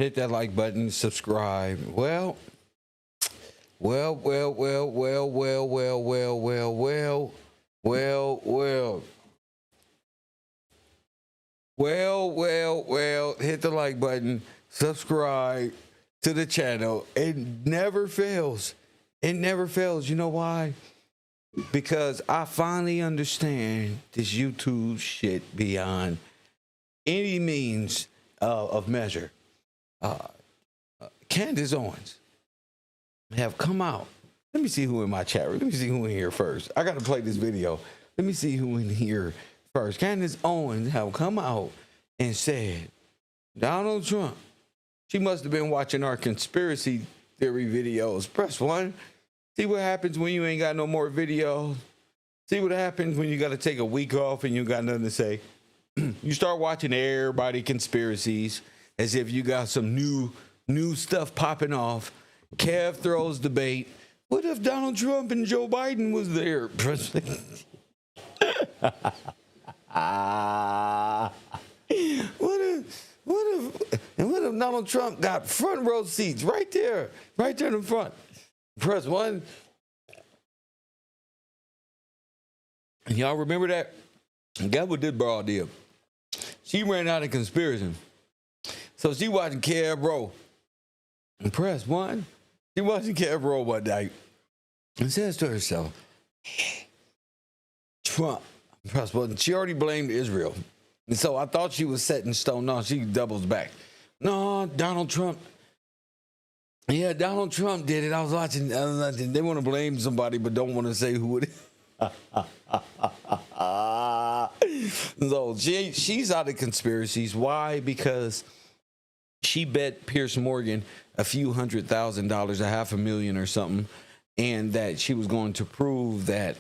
Hit that like button, subscribe. Well. Hit the like button, subscribe to the channel. It never fails. It never fails. You know why? Because I finally understand this YouTube shit beyond any means of measure. Candace Owens have come out. Let me see who in my chat room. Let me see who in here first. I got to play this video. Let me see who in here first. Candace Owens have come out and said, Donald Trump, she must have been watching our conspiracy theory videos. Press 1. See what happens when you ain't got no more videos. See what happens when you got to take a week off and you got nothing to say. You start watching everybody conspiracies as if you got some new stuff popping off. Kev throws debate. What if Donald Trump and Joe Biden was there? What if Donald Trump got front row seats right there in the front? Press 1. Y'all remember that? Guess what this broad did? She ran out of conspiracy. So she watching KevRow. Press 1. She watching KevRow one night and says to herself, Trump. Press 1. She already blamed Israel. And so I thought she was set in stone. No, she doubles back. No, Donald Trump. Yeah, Donald Trump did it. I was watching. They want to blame somebody, but don't want to say who it is. So she's out of conspiracies. Why? Because she bet Piers Morgan a few $100,000, $500,000 or something, and that she was going to prove that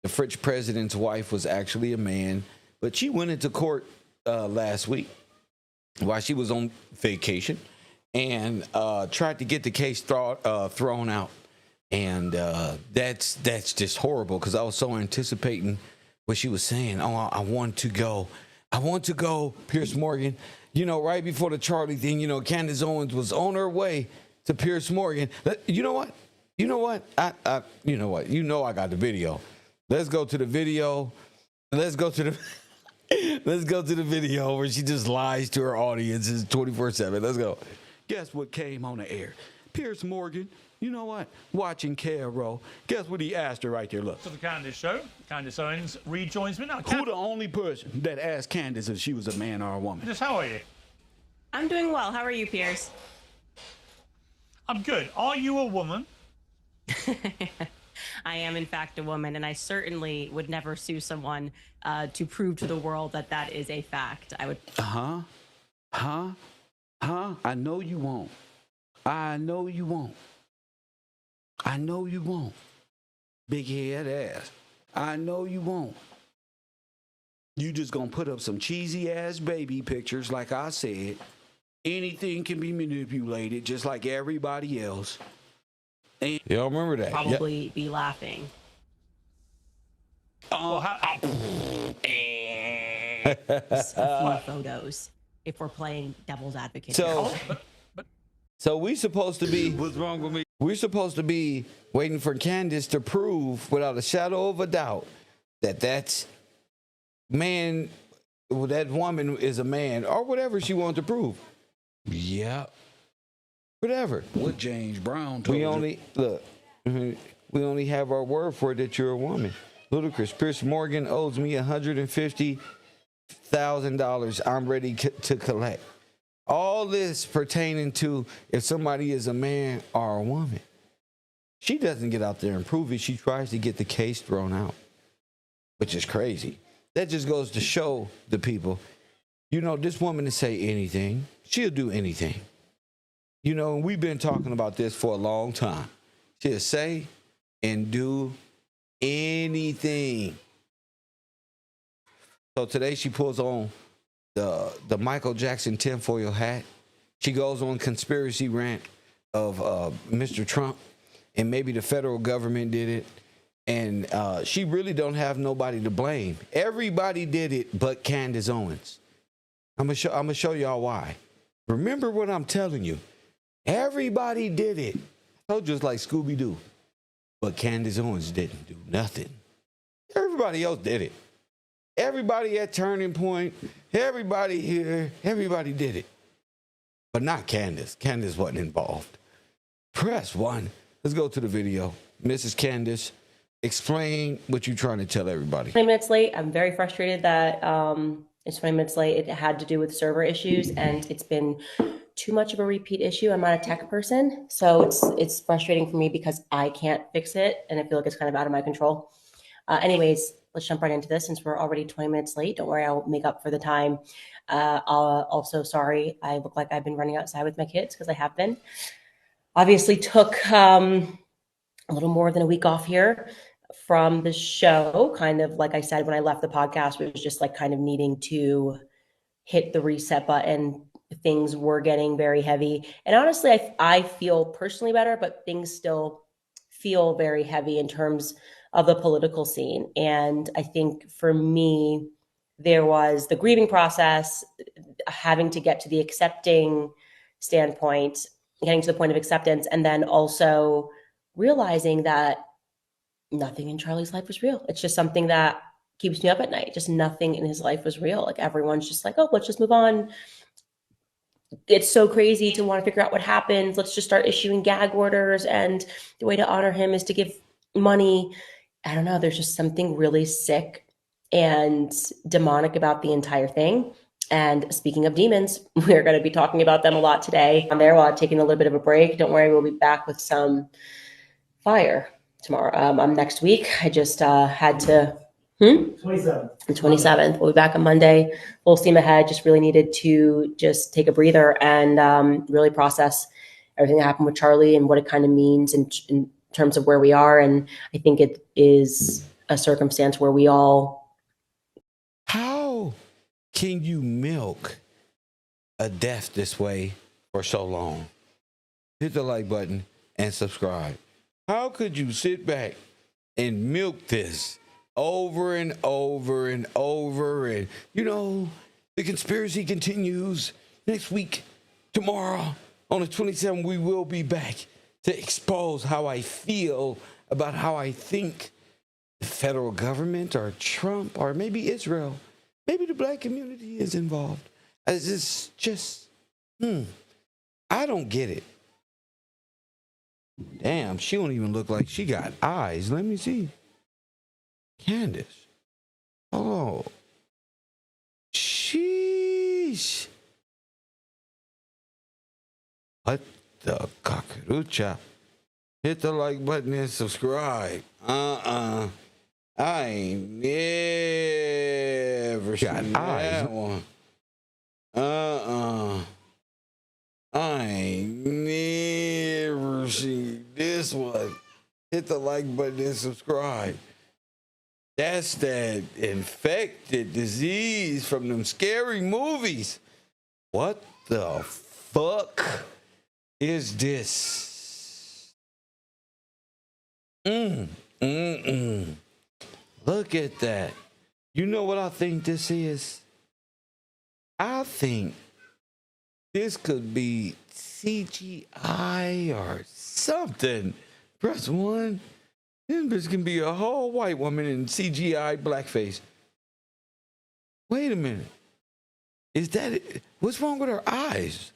the French president's wife was actually a man. But she went into court last week while she was on vacation and tried to get the case thrown out. And that's just horrible, because I was so anticipating what she was saying. Oh, I want to go, Piers Morgan. You know, right before the Charlie thing, you know, Candace Owens was on her way to Piers Morgan. You know what? You know what? I got the video. Let's go to the video. Let's go to the video where she just lies to her audiences 24/7. Let's go. Guess what came on the air? Piers Morgan. You know what? Watching KevRow. Guess what he asked her right there? Look. To the Candace show. Candace Owens rejoins me now. Who the only person that asked Candace if she was a man or a woman? Candace, how are you? I'm doing well. How are you, Piers? I'm good. Are you a woman? I am, in fact, a woman, and I certainly would never sue someone to prove to the world that that is a fact. I would. I know you won't. I know you won't. I know you won't. Big head ass. I know you won't. You just gonna put up some cheesy ass baby pictures, like I said. Anything can be manipulated, just like everybody else. And y'all remember that? Probably be laughing. Photos, if we're playing devil's advocate. So we supposed to be. What's wrong with me? We're supposed to be waiting for Candace to prove, without a shadow of a doubt, that man, that woman is a man, or whatever she wants to prove. Yeah. Whatever. What James Brown told we only have our word for it that you're a woman. Ludicrous. Piers Morgan owes me $150,000. I'm ready to collect. All this pertaining to if somebody is a man or a woman. She doesn't get out there and prove it. She tries to get the case thrown out, which is crazy. That just goes to show the people, you know, this woman to say anything, she'll do anything. You know, and we've been talking about this for a long time. She'll say and do anything. So today she pulls on the Michael Jackson tinfoil hat. She goes on conspiracy rant of Mr. Trump, and maybe the federal government did it. And she really don't have nobody to blame. Everybody did it but Candace Owens. I'm gonna show y'all why. Remember what I'm telling you. Everybody did it. I told you it's like Scooby-Doo. But Candace Owens didn't do nothing. Everybody else did it. Everybody at Turning Point, everybody here, everybody did it. But not Candace. Candace wasn't involved. Press 1. Let's go to the video. Mrs. Candace, explain what you're trying to tell everybody. 20 minutes late. I'm very frustrated that it's 20 minutes late. It had to do with server issues, and it's been too much of a repeat issue. I'm not a tech person, so it's frustrating for me because I can't fix it, and I feel like it's kind of out of my control. Anyways, let's jump right into this since we're already 20 minutes late. Don't worry, I'll make up for the time. Also, sorry, I look like I've been running outside with my kids because I have been. Obviously took a little more than a week off here from the show. Kind of like I said, when I left the podcast, it was just like kind of needing to hit the reset button. Things were getting very heavy. And honestly, I feel personally better, but things still feel very heavy in terms of the political scene. And I think for me, there was the grieving process, having to get to the accepting standpoint, getting to the point of acceptance, and then also realizing that nothing in Charlie's life was real. It's just something that keeps me up at night. Just nothing in his life was real. Like everyone's just like, oh, let's just move on. It's so crazy to want to figure out what happened. Let's just start issuing gag orders. And the way to honor him is to give money. I don't know. There's just something really sick and demonic about the entire thing. And speaking of demons, we're going to be talking about them a lot today. I'm there while I'm taking a little bit of a break. Don't worry, we'll be back with some fire tomorrow. Next week. I just had to. 27th. We'll be back on Monday. Full steam ahead. Just really needed to just take a breather and really process everything that happened with Charlie and what it kind of means in terms of where we are. And I think it is a circumstance where we all. How can you milk a death this way for so long? Hit the like button and subscribe. How could you sit back and milk this over and over and over? And, you know, the conspiracy continues. Next week, tomorrow, on the 27th, we will be back to expose how I feel about how I think the federal government or Trump or maybe Israel, maybe the black community is involved. It's just, I don't get it. Damn, she don't even look like she got eyes. Let me see. Candace. Oh. Sheesh. What the cockroach? Hit the like button and subscribe. I ain't never seen that one. I ain't never seen this one. Hit the like button and subscribe. That's that infected disease from them scary movies. What the fuck is this? Look at that. You know what I think this is? I think this could be CGI or something. Press 1. This can be a whole white woman in CGI blackface. Wait a minute. Is that it? What's wrong with her eyes?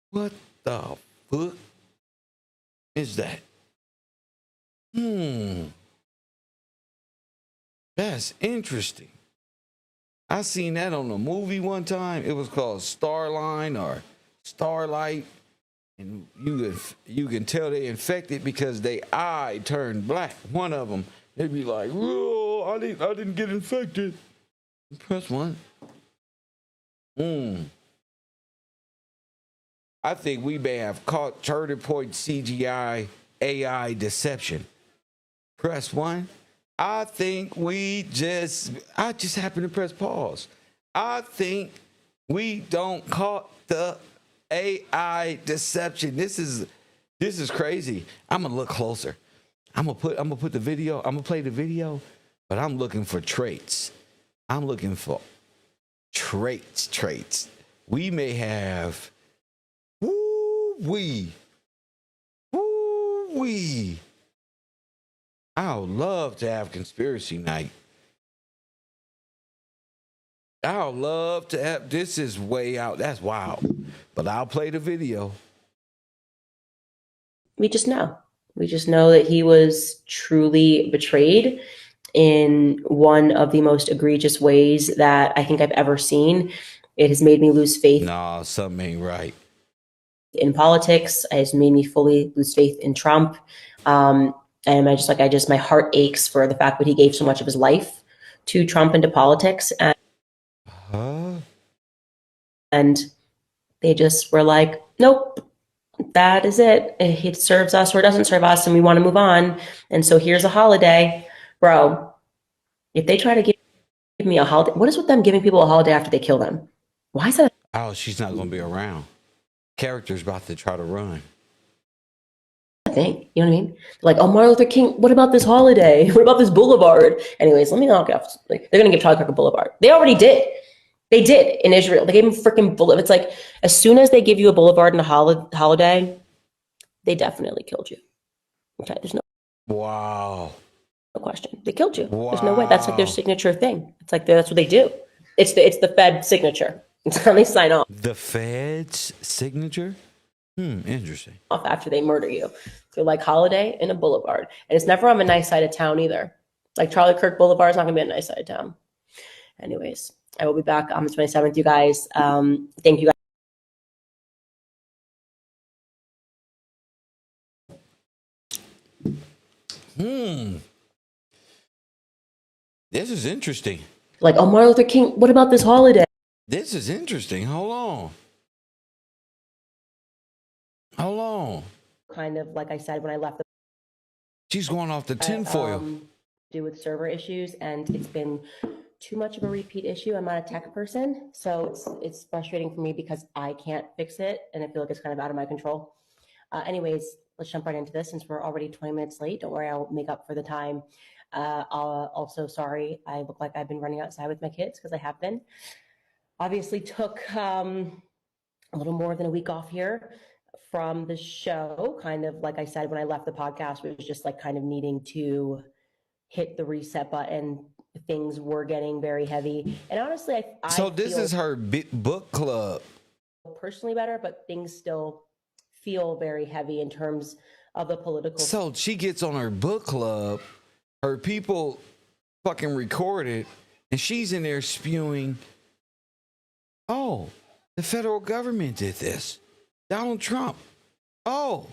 What the fuck is that? That's interesting. I seen that on a movie one time. It was called Starline or Starlight. And you can tell they infected because their eye turned black. One of them, they'd be like, "Whoa, I didn't get infected." Press 1. I think we may have caught Turning Point CGI AI deception. Press 1. I just happened to press pause. I think we don't caught the AI deception. This is crazy. I'm gonna look closer. I'm gonna put the video. I'm gonna play the video, but I'm looking for traits. I'm looking for traits. we may have woo-wee. I would love to have conspiracy night. I would love to have, this is way out. That's wild. But I'll play the video. We just know. We just know that he was truly betrayed in one of the most egregious ways that I think I've ever seen. It has made me lose faith Nah, something ain't right. in politics. It has made me fully lose faith in Trump. And my heart aches for the fact that he gave so much of his life to Trump and to politics. And they just were like, nope, that is it. It serves us or it doesn't serve us, and we want to move on. And so here's a holiday. Bro, if they try to give me a holiday, what is with them giving people a holiday after they kill them? Why is that? Oh, she's not going to be around. Character's about to try to run. Thing. You know what I mean? Like, oh, Martin Luther King, what about this holiday? What about this boulevard? Anyways, let me knock off. Like, they're going to give Charlie Kirk a boulevard. They already did. They did in Israel. They gave him freaking boulevard. It's like, as soon as they give you a boulevard and a holiday, they definitely killed you. Okay, there's no question. They killed you. Wow. There's no way. That's like their signature thing. It's like that's what they do. It's the Fed signature. It's how they sign off. The Fed's signature? Interesting. Off after they murder you. They're like holiday and a boulevard. And it's never on a nice side of town either. Like Charlie Kirk Boulevard is not going to be a nice side of town. Anyways, I will be back on the 27th, you guys. Thank you guys. This is interesting. Like, oh, Martin Luther King, what about this holiday? This is interesting. Hold on. Kind of like I said when I left. She's going off the tinfoil. Do with server issues, and it's been too much of a repeat issue. I'm not a tech person, so it's frustrating for me because I can't fix it, and I feel like it's kind of out of my control. Anyways, let's jump right into this since we're already 20 minutes late. Don't worry, I'll make up for the time. Also, sorry, I look like I've been running outside with my kids because I have been. Obviously took a little more than a week off here from the show. Kind of like I said when I left the podcast, it was just like kind of needing to hit the reset button. Things were getting very heavy. And honestly, So this is her book club. Personally better, but things still feel very heavy in terms of the political. So she gets on her book club, her people fucking record it, and she's in there spewing, oh, the federal government did this. Donald Trump. Oh.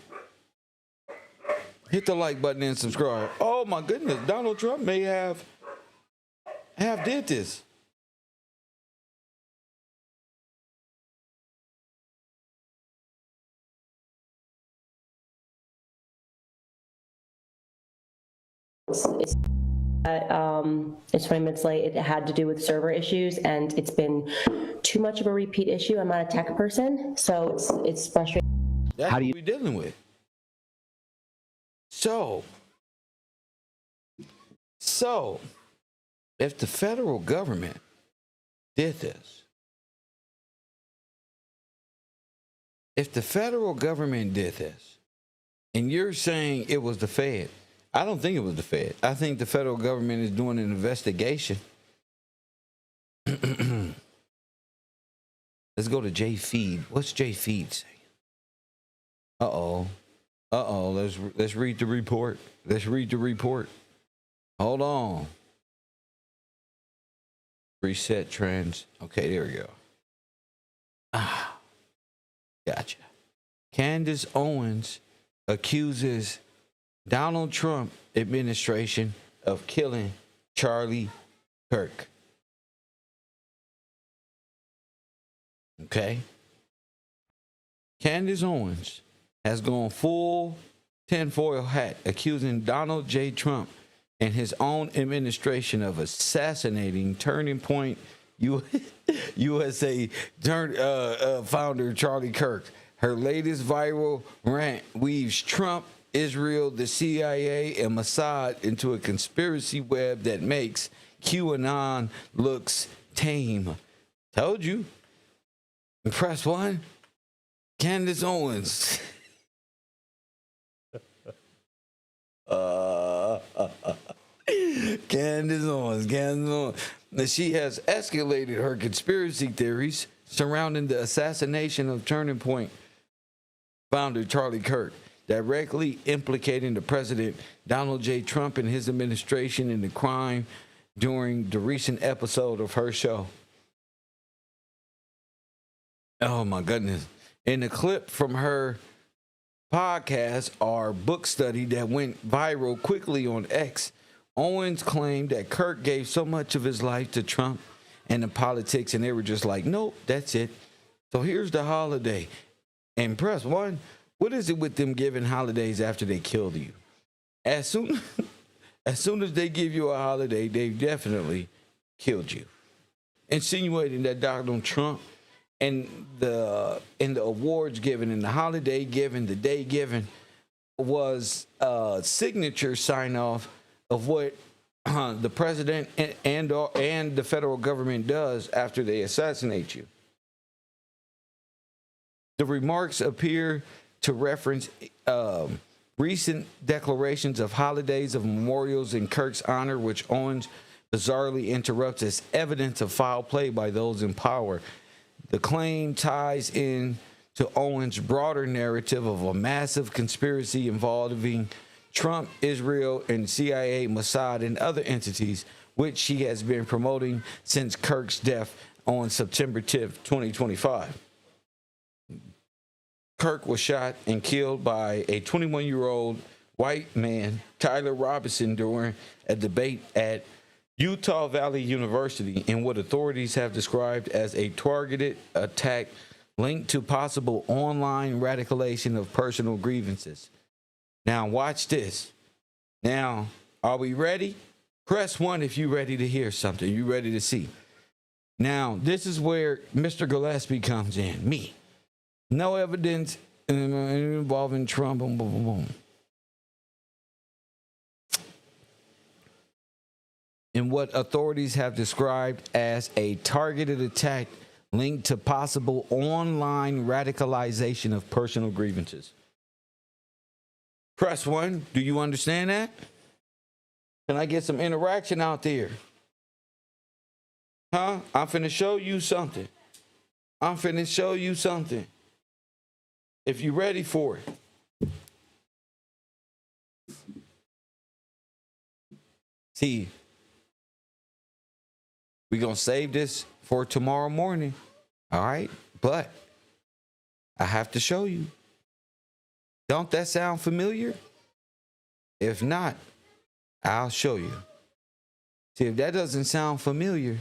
Hit the like button and subscribe. Oh my goodness, Donald Trump may have did this. It's 20 minutes late. It had to do with server issues, and it's been too much of a repeat issue. I'm not a tech person, so it's frustrating. That's what we're dealing with. So, if the federal government did this, and you're saying it was the Fed, I don't think it was the Fed. I think the federal government is doing an investigation. Let's go to J Feed. What's J Feed saying? Let's read the report. Hold on. Reset trends. Okay, there we go. Gotcha. Candace Owens accuses Donald Trump administration of killing Charlie Kirk. Okay. Candace Owens has gone full tinfoil hat, accusing Donald J. Trump and his own administration of assassinating Turning Point USA founder Charlie Kirk. Her latest viral rant weaves Trump, Israel, the CIA, and Mossad into a conspiracy web that makes QAnon looks tame. Told you. Press 1. Candace Owens. Candace Owens. Candace Owens. Now, she has escalated her conspiracy theories surrounding the assassination of Turning Point founder Charlie Kirk, directly implicating the president Donald J. Trump and his administration in the crime during the recent episode of her show. Oh my goodness. In the clip from her podcast or book study that went viral quickly on X, Owens claimed that Kirk gave so much of his life to Trump and the politics, and they were just like, nope, that's it. So here's the holiday. And press 1, what is it with them giving holidays after they killed you? As soon as they give you a holiday, they definitely killed you. Insinuating that Donald Trump and the awards given and the holiday given, the day given, was a signature sign off of what the president and the federal government does after they assassinate you. The remarks appear to reference recent declarations of holidays of memorials in Kirk's honor, which Owens bizarrely interrupts as evidence of foul play by those in power. The claim ties in to Owens' broader narrative of a massive conspiracy involving Trump, Israel, and CIA, Mossad, and other entities, which she has been promoting since Kirk's death on September 10th, 2025. Kirk was shot and killed by a 21-year-old white man, Tyler Robinson, during a debate at Utah Valley University in what authorities have described as a targeted attack linked to possible online radicalization of personal grievances. Now, watch this. Now, are we ready? Press 1 if you're ready to hear something. You ready to see? Now, this is where Mr. Gillespie comes in. Me. No evidence involving Trump. Boom, boom, boom, boom. In what authorities have described as a targeted attack linked to possible online radicalization of personal grievances. Press 1. Do you understand that? Can I get some interaction out there? Huh? I'm finna show you something. If you're ready for it. See, we're going to save this for tomorrow morning. All right? But I have to show you. Don't that sound familiar? If not, I'll show you. See, if that doesn't sound familiar,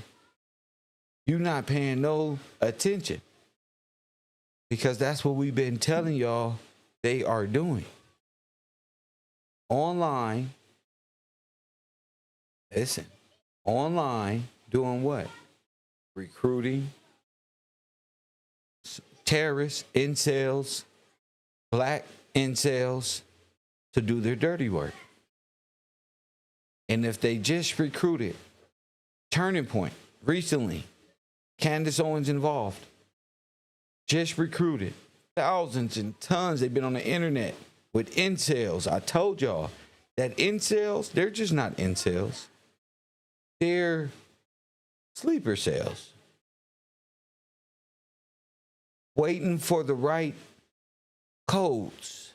you're not paying no attention. Because that's what we've been telling y'all they are doing. Online. Listen. Online doing what? Recruiting. Terrorists, incels, black incels to do their dirty work. And if they just recruited Turning Point recently, Candace Owens involved, just recruited thousands and tons. They've been on the internet with incels. I told y'all that incels, they're just not incels. They're sleeper cells. Waiting for the right codes.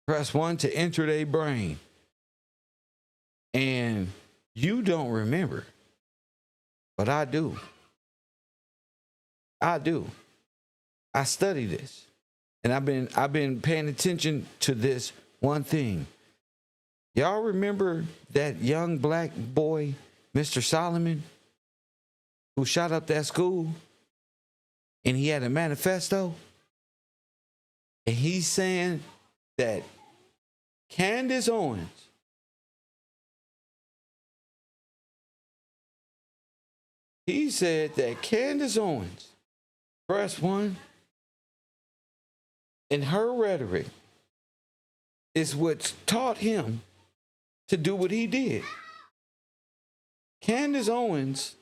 Press 1 to enter their brain. And you don't remember. But I do. I study this. And I've been paying attention to this one thing. Y'all remember that young black boy, Mr. Solomon, who shot up that school? And he had a manifesto? And he's saying that Candace Owens press 1, in her rhetoric is what's taught him to do what he did. Candace Owens,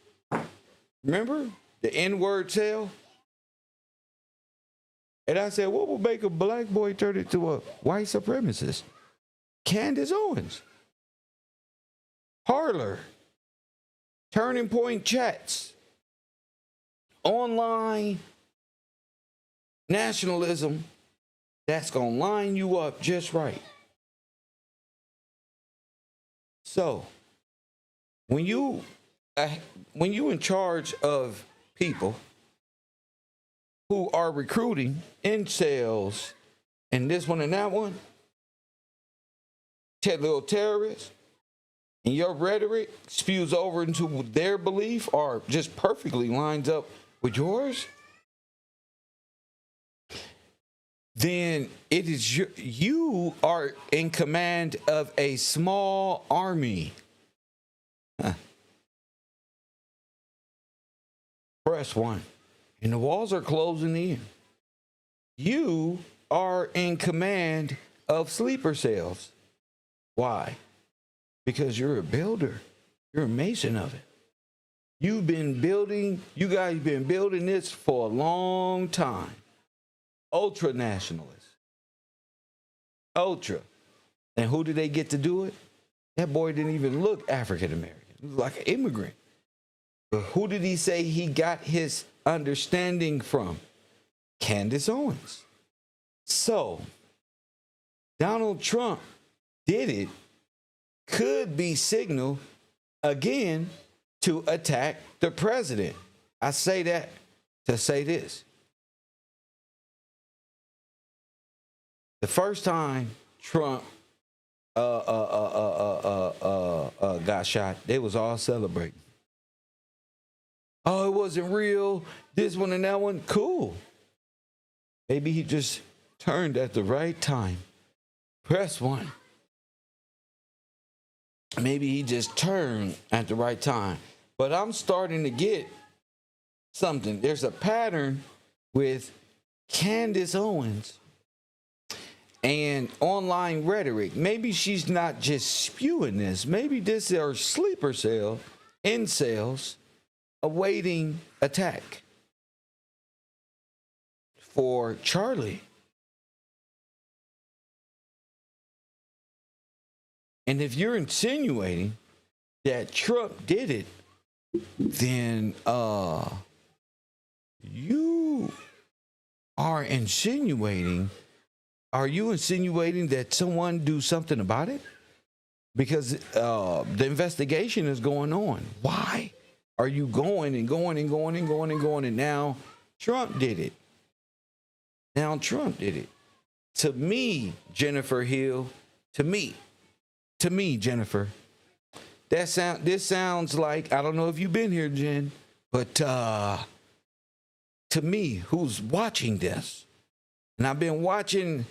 remember the N-word tale? And I said, what will make a black boy turn into a white supremacist? Candace Owens. Parlor. Turning Point chats. Online nationalism that's going to line you up just right. So, when you in charge of people who are recruiting incels and this one and that one, little terrorists, and your rhetoric spews over into their belief or just perfectly lines up with yours, then it is you are in command of a small army. Press 1. And the walls are closing in. You are in command of sleeper cells. Why? Because you're a builder. You're a mason of it. You guys been building this for a long time. Ultra nationalists. Ultra. And who did they get to do it? That boy didn't even look African American. He was like an immigrant. But who did he say he got his understanding from? Candace Owens. So, Donald Trump did it, could be signal again to attack the president. I say that to say this. The first time Trump got shot, they was all celebrating. Oh, it wasn't real. This one and that one, cool. Maybe he just turned at the right time. Press 1. Maybe he just turned at the right time. But I'm starting to get something. There's a pattern with Candace Owens and online rhetoric. Maybe she's not just spewing this. Maybe this is her sleeper cell, incels, awaiting attack for Charlie. And if you're insinuating that Trump did it, then you are insinuating. Are you insinuating that someone do something about it? Because the investigation is going on. Why are you going and going and going and going and going? And now Trump did it. Now Trump did it. To me, Jennifer Hill, to me, Jennifer, this sounds like, I don't know if you've been here, Jen, but to me, who's watching this, and I've been watching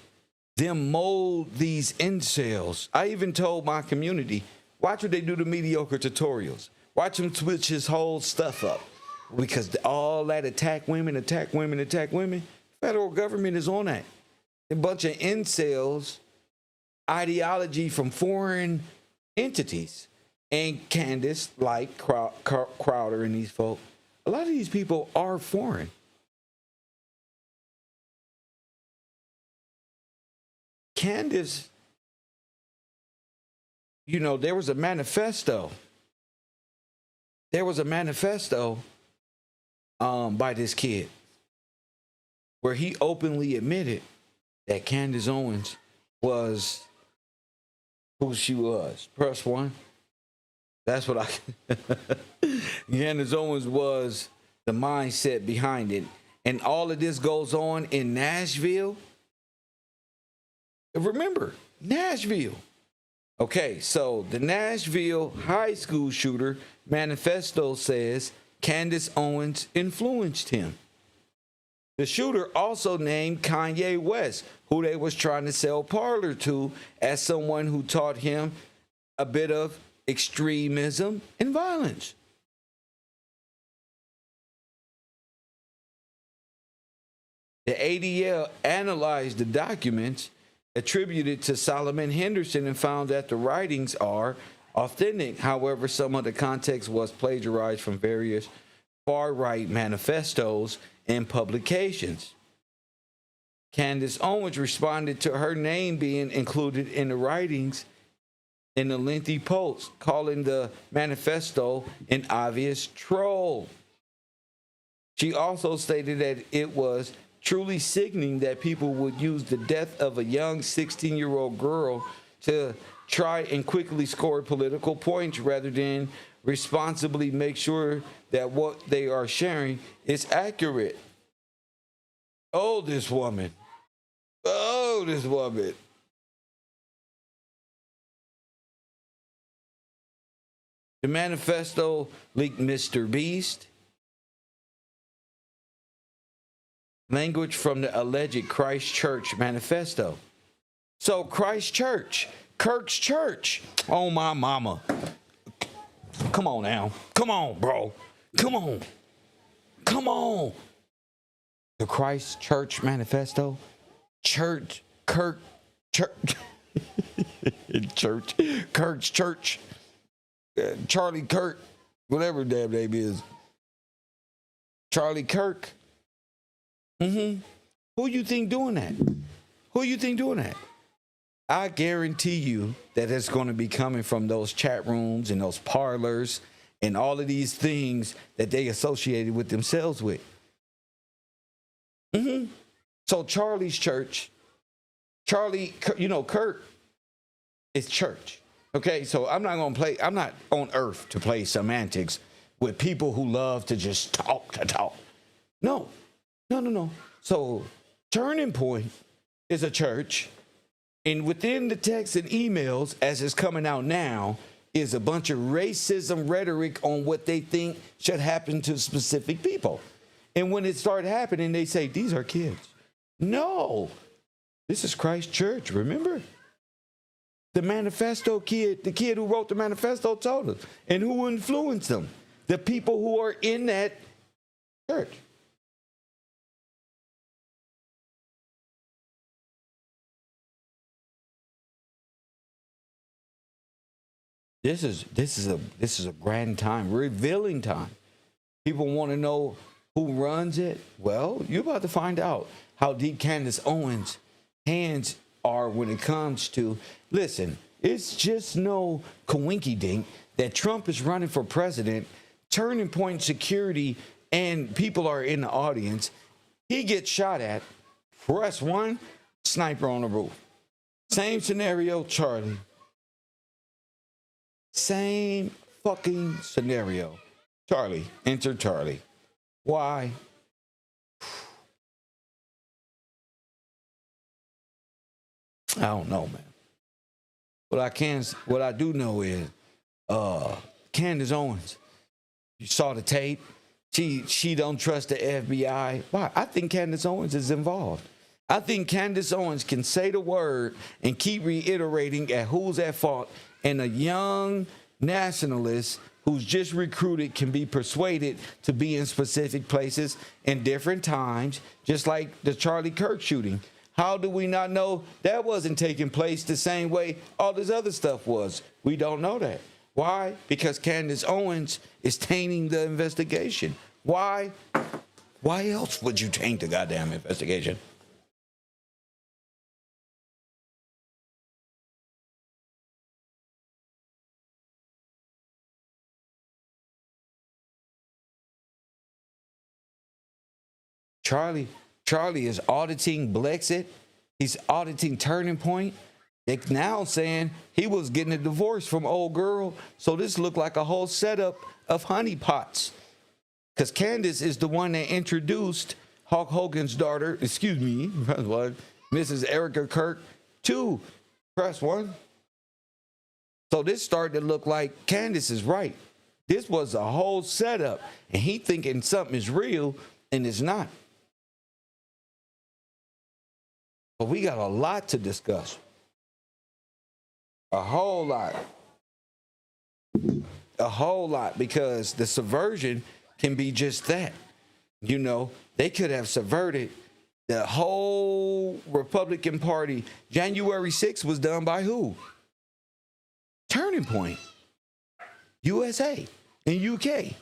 them mold these incels. I even told my community, watch what they do to mediocre tutorials. Watch them switch his whole stuff up. Because all that attack women. Federal government is on that. A bunch of incels, ideology from foreign entities. And Candace, like Crowder and these folk, a lot of these people are foreign. Candace, there was a manifesto. By this kid where he openly admitted that Candace Owens was who she was. Press 1. That's what Candace Owens was the mindset behind it. And all of this goes on in Nashville. Remember, Nashville. Okay, so the Nashville high school shooter manifesto says Candace Owens influenced him. The shooter also named Kanye West, who they was trying to sell Parler to, as someone who taught him a bit of extremism and violence. The ADL analyzed the documents attributed to Solomon Henderson and found that the writings are authentic. However, some of the context was plagiarized from various far-right manifestos and publications. Candace Owens responded to her name being included in the writings in a lengthy post, calling the manifesto an obvious troll. She also stated that it was truly sickening that people would use the death of a young 16-year-old girl to try and quickly score political points rather than responsibly make sure that what they are sharing is accurate. Oh, this woman. Oh, this woman. The manifesto leaked Mr. Beast. Language from the alleged Christ Church manifesto. So Christ Church, Kirk's church. Oh, my mama. Come on now. Come on, bro. Come on. Come on. The Christ Church manifesto. Church, Kirk, church. Church, Kirk's church. Charlie Kirk, whatever damn name is. Charlie Kirk. Who you think doing that? Who you think doing that? I guarantee you that it's going to be coming from those chat rooms and those parlors and all of these things that they associated with themselves with. So Charlie's church, Kirk is church. Okay, so I'm not on earth to play semantics with people who love to just talk to talk. No. So Turning Point is a church, and within the texts and emails, as it's coming out now, is a bunch of racism rhetoric on what they think should happen to specific people. And when it started happening, they say, these are kids. No, this is Christ Church, remember? The manifesto kid, the kid who wrote the manifesto told us. And who influenced them? The people who are in that church. This is a grand time, revealing time. People want to know who runs it. Well, you're about to find out how deep Candace Owens' hands are when it comes to, listen, it's just no coinky dink that Trump is running for president, Turning Point security, and people are in the audience. He gets shot at, press one, sniper on the roof. Same scenario, Charlie. Same fucking scenario. Charlie, enter Charlie. Why? I don't know, man. What I do know is Candace Owens. You saw the tape. She don't trust the FBI. Why? I think Candace Owens is involved. I think Candace Owens can say the word and keep reiterating at who's at fault, and a young nationalist who's just recruited can be persuaded to be in specific places in different times, just like the Charlie Kirk shooting. How do we not know that wasn't taking place the same way all this other stuff was? We don't know that. Why? Because Candace Owens is tainting the investigation. Why? Why else would you taint the goddamn investigation? Charlie is auditing Blexit. He's auditing Turning Point. They're now saying he was getting a divorce from old girl. So this looked like a whole setup of honeypots. Because Candace is the one that introduced Hulk Hogan's daughter, Mrs. Erica Kirk, to press one. So this started to look like Candace is right. This was a whole setup. And he thinking something is real and it's not. But we got a lot to discuss. A whole lot. A whole lot, because the subversion can be just that. You know, they could have subverted the whole Republican Party. January 6th was done by who? Turning Point. USA and UK.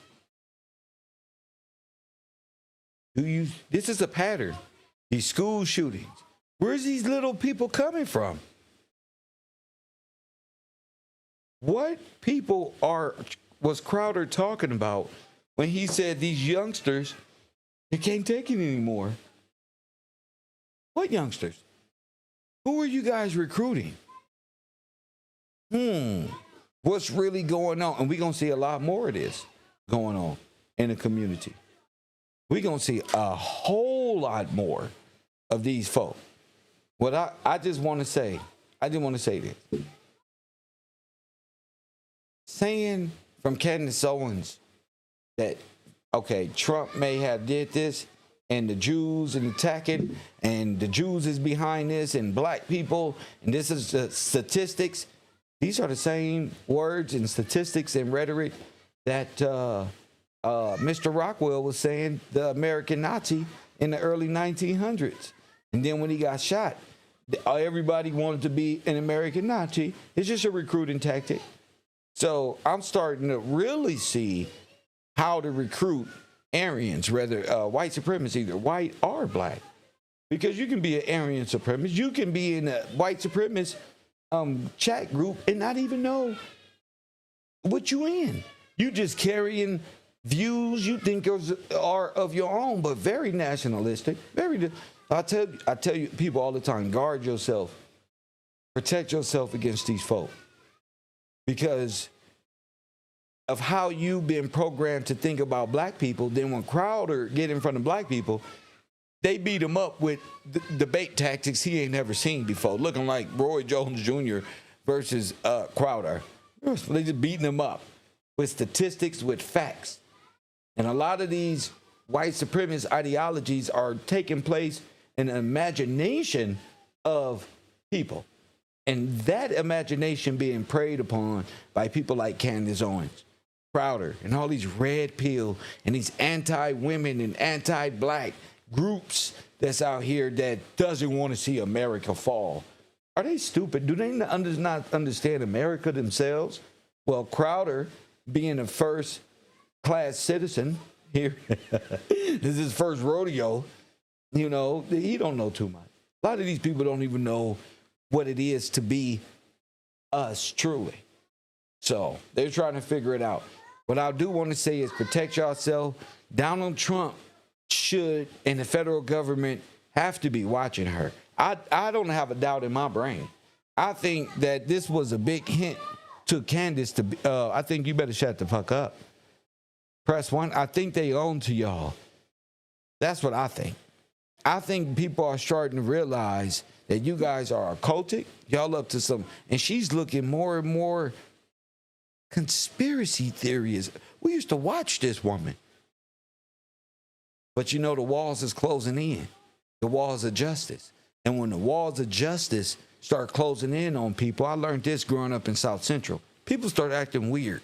This is a pattern. These school shootings, Where's these little people coming from? What people was Crowder talking about when he said these youngsters, they can't take it anymore? What youngsters? Who are you guys recruiting? What's really going on? And we're going to see a lot more of this going on in the community. We're going to see a whole lot more of these folk. What I just want to say, this. Saying from Candace Owens that, okay, Trump may have did this, and the Jews and attacking, and the Jews is behind this, and black people, and this is the statistics. These are the same words and statistics and rhetoric that Mr. Rockwell was saying, the American Nazi in the early 1900s. And then when he got shot, everybody wanted to be an American Nazi. It's just a recruiting tactic. So I'm starting to really see how to recruit Aryans, whether white supremacists, either white or black. Because you can be an Aryan supremacist. You can be in a white supremacist chat group and not even know what you in. You just carrying views you think are of your own, but very nationalistic. I tell you people all the time, guard yourself. Protect yourself against these folk. Because of how you've been programmed to think about black people. Then when Crowder get in front of black people, they beat him up with debate tactics he ain't never seen before, looking like Roy Jones Jr. versus Crowder. They just beating him up with statistics, with facts. And a lot of these white supremacist ideologies are taking place in the imagination of people. And that imagination being preyed upon by people like Candace Owens, Crowder, and all these red pill and these anti-women and anti-black groups that's out here that doesn't want to see America fall. Are they stupid? Do they not understand America themselves? Well, Crowder, being a first-class citizen here, this is his first rodeo, you know, he don't know too much. A lot of these people don't even know what it is to be us, truly. So they're trying to figure it out. What I do want to say is protect yourself. Donald Trump should, and the federal government, have to be watching her. I don't have a doubt in my brain. I think that this was a big hint to Candace to be, I think you better shut the fuck up. Press one. I think they own to y'all. That's what I think. I think people are starting to realize that you guys are occultic. Y'all up to some, and she's looking more and more conspiracy theories. We used to watch this woman. But you know, the walls is closing in. The walls of justice. And when the walls of justice start closing in on people, I learned this growing up in South Central. People start acting weird,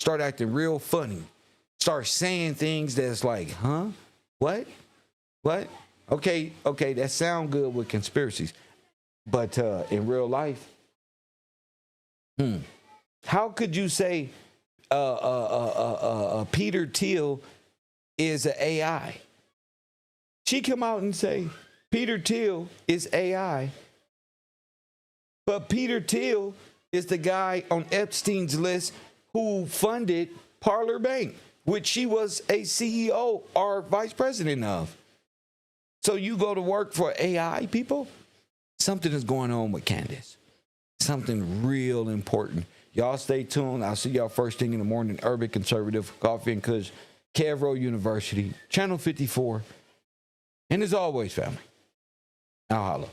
start acting real funny, start saying things that's like, huh? What? Okay, that sound good with conspiracies. But in real life, how could you say Peter Thiel is an AI? She come out and say Peter Thiel is AI, but Peter Thiel is the guy on Epstein's list who funded Parlor Bank, which she was a CEO or vice president of. So you go to work for AI people? Something is going on with Candace. Something real important. Y'all stay tuned. I'll see y'all first thing in the morning. Urban Conservative, Coffee and Kush, KevRow University, Channel 54. And as always, family, I'll holla.